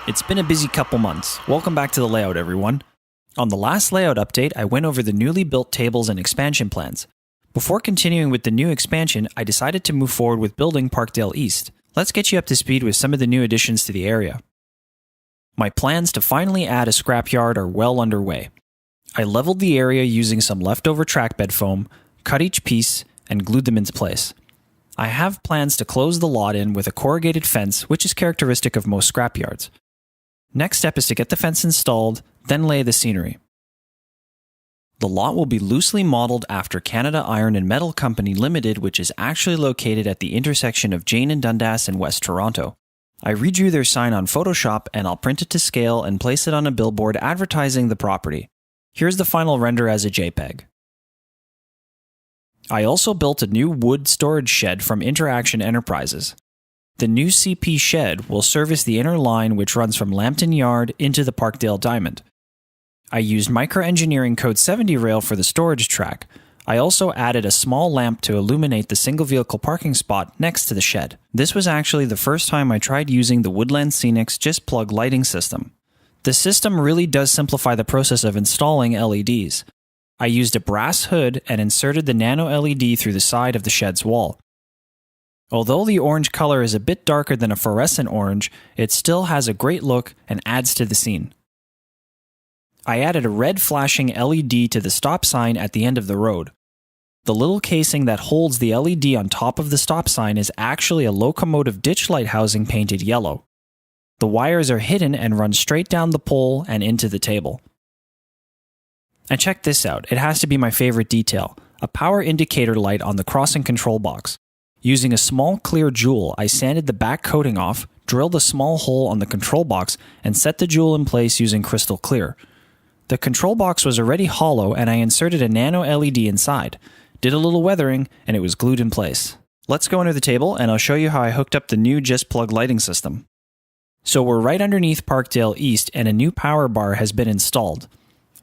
It's been a busy couple months. Welcome back to the layout, everyone. On the last layout update, I went over the newly built tables and expansion plans. Before continuing with the new expansion, I decided to move forward with building Parkdale East. Let's get you up to speed with some of the new additions to the area. My plans to finally add a scrapyard are well underway. I leveled the area using some leftover track bed foam, cut each piece, and glued them into place. I have plans to close the lot in with a corrugated fence, which is characteristic of most scrapyards. Next step is to get the fence installed, then lay the scenery. The lot will be loosely modeled after Canada Iron and Metal Company Limited, which is actually located at the intersection of Jane and Dundas in West Toronto. I redrew their sign on Photoshop and I'll print it to scale and place it on a billboard advertising the property. Here's the final render as a JPEG. I also built a new wood storage shed from Interaction Enterprises. The new CP shed will service the inner line which runs from Lambton Yard into the Parkdale Diamond. I used microengineering code 70 rail for the storage track. I also added a small lamp to illuminate the single vehicle parking spot next to the shed. This was actually the first time I tried using the Woodland Scenics Just Plug lighting system. The system really does simplify the process of installing LEDs. I used a brass hood and inserted the nano LED through the side of the shed's wall. Although the orange color is a bit darker than a fluorescent orange, it still has a great look and adds to the scene. I added a red flashing LED to the stop sign at the end of the road. The little casing that holds the LED on top of the stop sign is actually a locomotive ditch light housing painted yellow. The wires are hidden and run straight down the pole and into the table. And check this out, it has to be my favorite detail, a power indicator light on the crossing control box. Using a small clear jewel, I sanded the back coating off, drilled a small hole on the control box, and set the jewel in place using crystal clear. The control box was already hollow and I inserted a nano LED inside, did a little weathering, and it was glued in place. Let's go under the table and I'll show you how I hooked up the new Just Plug lighting system. So we're right underneath Parkdale East and a new power bar has been installed.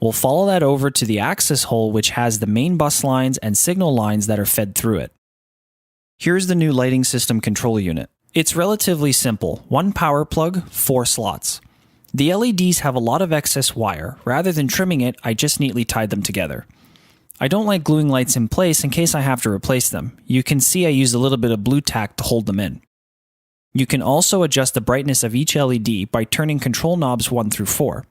We'll follow that over to the access hole which has the main bus lines and signal lines that are fed through it. Here's the new lighting system control unit. It's relatively simple, one power plug, 4 slots. The LEDs have a lot of excess wire. Rather than trimming it, I just neatly tied them together. I don't like gluing lights in place in case I have to replace them. You can see I used a little bit of blue tack to hold them in. You can also adjust the brightness of each LED by turning control knobs 1 through 4.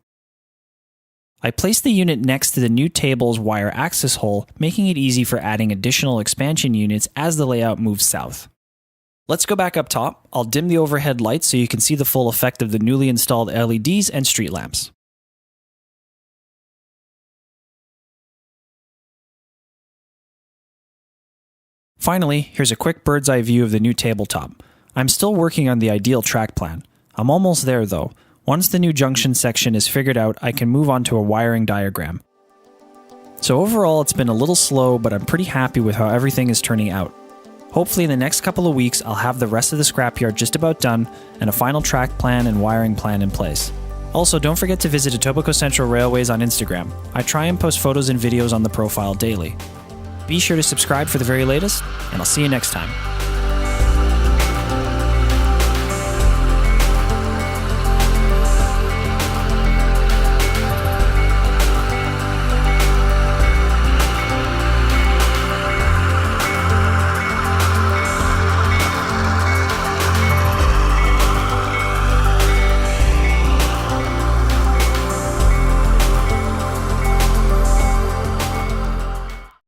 I placed the unit next to the new table's wire access hole, making it easy for adding additional expansion units as the layout moves south. Let's go back up top. I'll dim the overhead lights so you can see the full effect of the newly installed LEDs and street lamps. Finally, here's a quick bird's eye view of the new tabletop. I'm still working on the ideal track plan. I'm almost there though. Once the new junction section is figured out, I can move on to a wiring diagram. So overall, it's been a little slow, but I'm pretty happy with how everything is turning out. Hopefully in the next couple of weeks, I'll have the rest of the scrapyard just about done and a final track plan and wiring plan in place. Also, don't forget to visit Etobicoke Central Railways on Instagram. I try and post photos and videos on the profile daily. Be sure to subscribe for the very latest, and I'll see you next time.